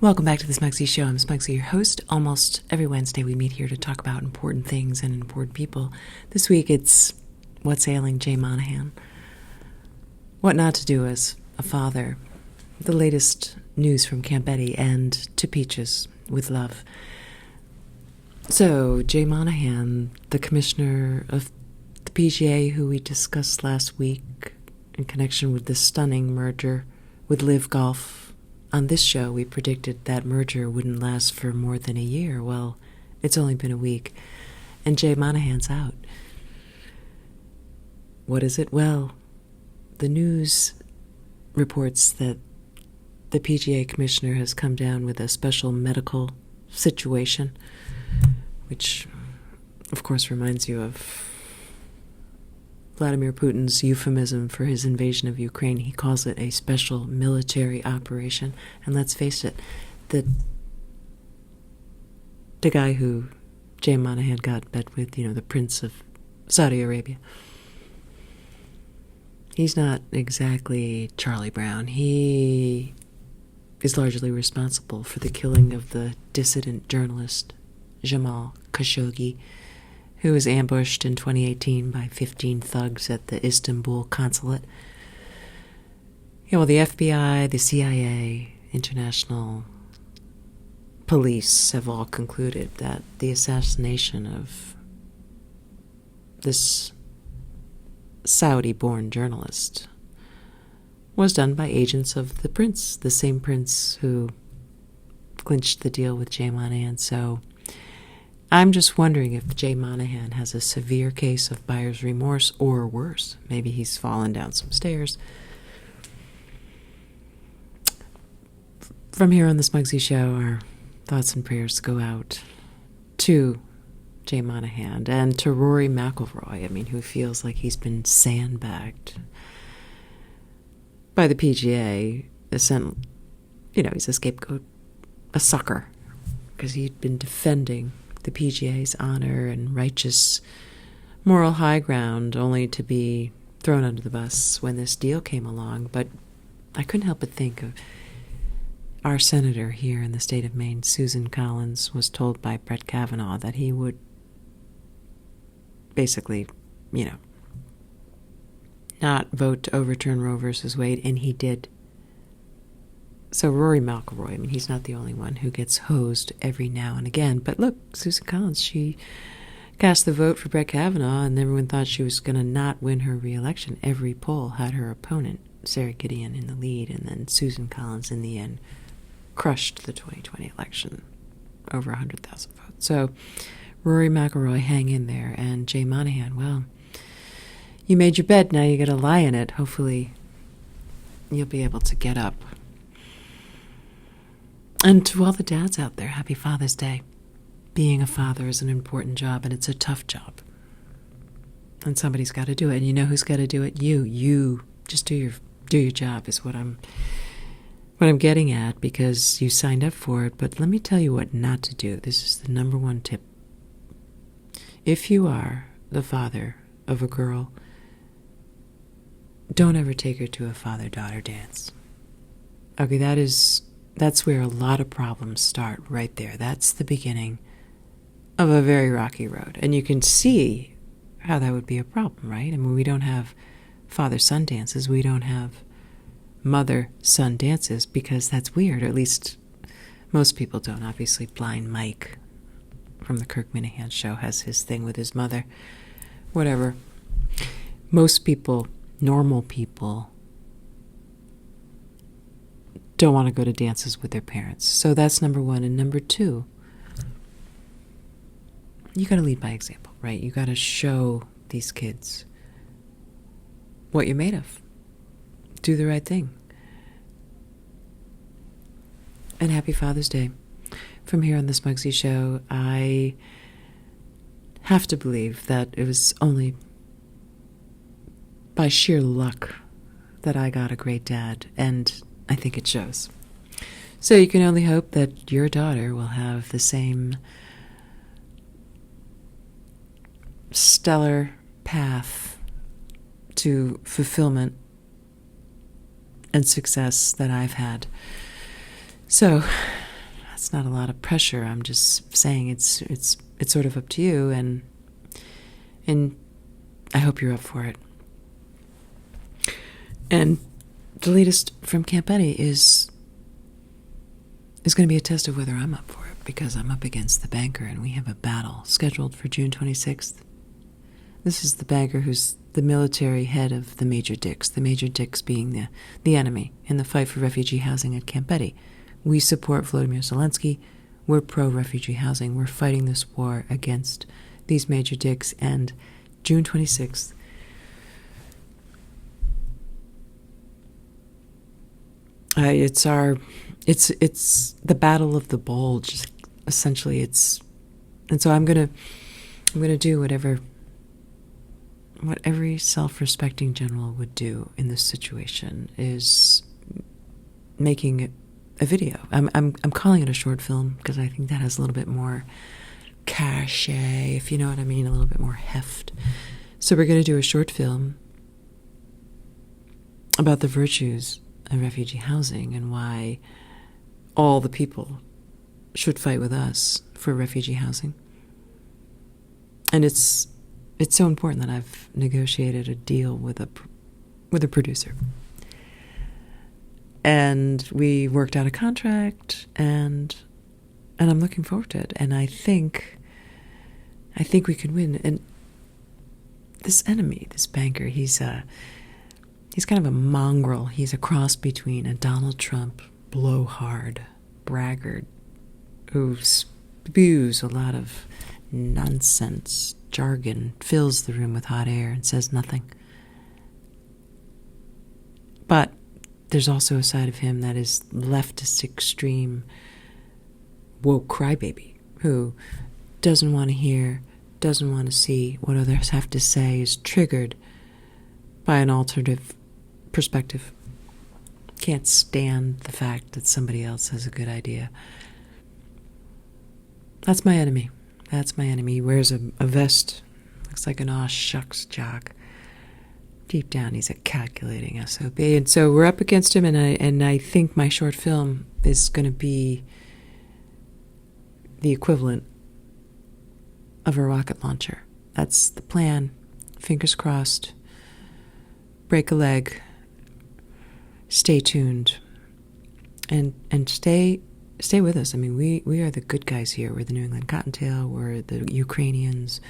Welcome back to the Smugsy Show. I'm Smugsy, your host. Almost every Wednesday we meet here to talk about important things and important people. This week it's what's ailing Jay Monahan, what not to do as a father, the latest news from Camp Betty, and to Peaches with love. So, Jay Monahan, the commissioner of the PGA, who we discussed last week in connection with the stunning merger with Live Golf. On this show, we predicted that merger wouldn't last for more than a year. Well, it's only been a week, and Jay Monahan's out. What is it? Well, the news reports that the PGA Commissioner has come down with a special medical situation, which, of course, reminds you of Vladimir Putin's euphemism for his invasion of Ukraine. He calls it a special military operation. And let's face it, the guy who Jay Monahan got bet with, the Prince of Saudi Arabia, he's not exactly Charlie Brown. He is largely responsible for the killing of the dissident journalist Jamal Khashoggi, who was ambushed in 2018 by 15 thugs at the Istanbul consulate. The FBI, the CIA, international police have all concluded that the assassination of this Saudi-born journalist was done by agents of the prince, the same prince who clinched the deal with Jay Monahan. So I'm just wondering if Jay Monahan has a severe case of buyer's remorse, or worse, maybe he's fallen down some stairs. From here on the Smugsy Show, our thoughts and prayers go out to Jay Monahan and to Rory McIlroy, who feels like he's been sandbagged by the PGA. He's a scapegoat, a sucker, because he'd been defending the PGA's honor and righteous moral high ground, only to be thrown under the bus when this deal came along. But I couldn't help but think of our senator here in the state of Maine, Susan Collins, was told by Brett Kavanaugh that he would basically, not vote to overturn Roe versus Wade, and he did. So Rory McIlroy, he's not the only one who gets hosed every now and again. But look, Susan Collins, she cast the vote for Brett Kavanaugh, and everyone thought she was going to not win her re-election. Every poll had her opponent, Sarah Gideon, in the lead, and then Susan Collins, in the end, crushed the 2020 election, over 100,000 votes. So Rory McIlroy, hang in there. And Jay Monahan, well, you made your bed, now you got to lie in it. Hopefully you'll be able to get up. And to all the dads out there, happy Father's Day. Being a father is an important job, and it's a tough job. And somebody's got to do it. And you know who's got to do it? You just do your job is what I'm getting at, because you signed up for it. But let me tell you what not to do. This is the number one tip. If you are the father of a girl, don't ever take her to a father-daughter dance. Okay, that's where a lot of problems start, right there. That's the beginning of a very rocky road. And you can see how that would be a problem, right? We don't have father-son dances. We don't have mother-son dances, because that's weird. Or at least most people don't. Obviously, Blind Mike from the Kirk Minahan show has his thing with his mother. Whatever. Most people, normal people, don't want to go to dances with their parents. So that's number one. And number two, you got to lead by example, right? You got to show these kids what you're made of. Do the right thing. And happy Father's Day. From here on the Smugsy Show, I have to believe that it was only by sheer luck that I got a great dad, and I think it shows. So you can only hope that your daughter will have the same stellar path to fulfillment and success that I've had. So not a lot of pressure. I'm just saying it's sort of up to you, and I hope you're up for it. And the latest from Camp Betty is going to be a test of whether I'm up for it, because I'm up against the banker, and we have a battle scheduled for June 26th. This is the banker who's the military head of the Major Dicks, the Major Dicks being the enemy in the fight for refugee housing at Camp Betty. We support Volodymyr Zelensky. We're pro-refugee housing. We're fighting this war against these Major Dicks, and June 26th, it's the battle of the bulge, essentially. And so I'm gonna do what every self-respecting general would do in this situation, is making a video. I'm calling it a short film because I think that has a little bit more cachet, if you know what I mean, a little bit more heft. So we're going to do a short film about the virtues of refugee housing and why all the people should fight with us for refugee housing. And it's so important that I've negotiated a deal with a producer. And we worked out a contract, and I'm looking forward to it. And I think we could win. And this enemy, this banker, he's kind of a mongrel. He's a cross between a Donald Trump blowhard braggart who spews a lot of nonsense, jargon, fills the room with hot air and says nothing. But there's also a side of him that is leftist, extreme, woke crybaby who doesn't want to hear, doesn't want to see what others have to say, is triggered by an alternative perspective, can't stand the fact that somebody else has a good idea. That's my enemy. That's my enemy. He wears a vest, looks like an aw shucks jock. Deep down, he's a calculating SOB. And so we're up against him, and I think my short film is going to be the equivalent of a rocket launcher. That's the plan. Fingers crossed. Break a leg. Stay tuned. And stay with us. I mean, we are the good guys here. We're the New England Cottontail. We're the Ukrainians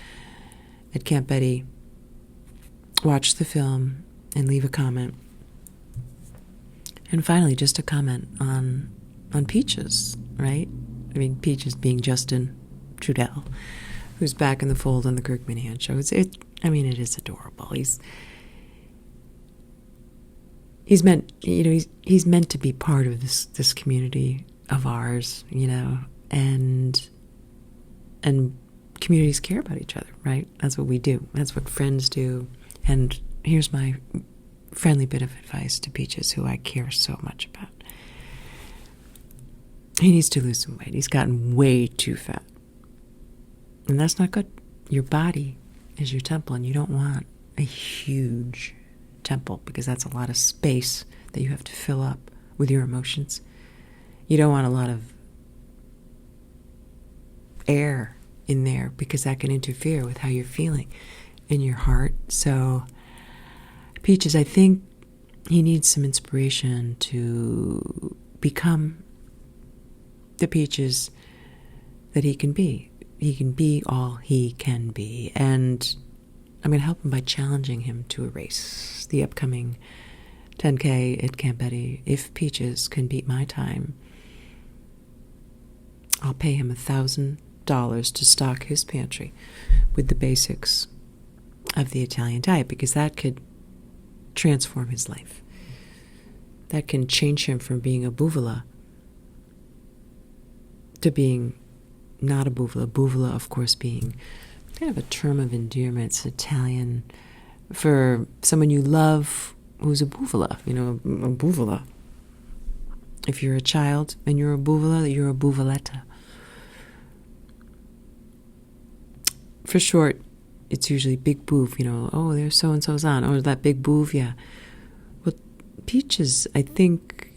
at Camp Betty. Watch the film and leave a comment. And finally, just a comment on Peaches, right? I mean, Peaches being Justin Trudell, who's back in the fold on the Kirk Monahan show. It is adorable. He's meant to be part of this community of ours, and communities care about each other, right? That's what we do. That's what friends do. And here's my friendly bit of advice to Peaches, who I care so much about. He needs to lose some weight. He's gotten way too fat. And that's not good. Your body is your temple, and you don't want a huge temple, because that's a lot of space that you have to fill up with your emotions. You don't want a lot of air in there, because that can interfere with how you're feeling in your heart. So Peaches, I think he needs some inspiration to become the Peaches that he can be. He can be all he can be. And I'm going to help him by challenging him to a race, the upcoming 10K at Camp Betty. If Peaches can beat my time, I'll pay him $1,000 to stock his pantry with the basics of the Italian diet, because that could transform his life. That can change him from being a buvola to being not a buvola. Buvola, of course, being kind of a term of endearment. It's Italian for someone you love who's a buvola, a buvola. If you're a child and you're a buvola, you're a buvoletta. For short, it's usually big boof, oh, there's so-and-so's on. Oh, that big boof, yeah. Well, Peaches, I think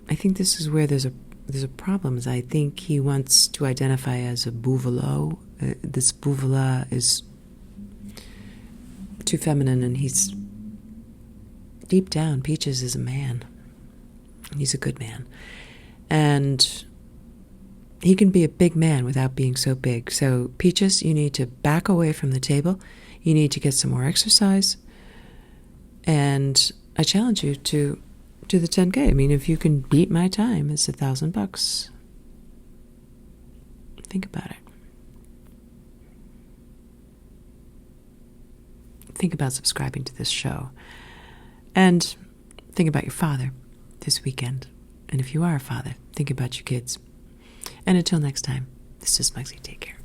this is where there's there's a problem. Is I think he wants to identify as a bouvalo. This bouvala is too feminine, and he's deep down. Peaches is a man. He's a good man, and he can be a big man without being so big. So, Peaches, you need to back away from the table. You need to get some more exercise. And I challenge you to do the 10K. I mean, if you can beat my time, it's $1,000. Think about it. Think about subscribing to this show. And think about your father this weekend. And if you are a father, think about your kids. And until next time, this is Muggsy. Take care.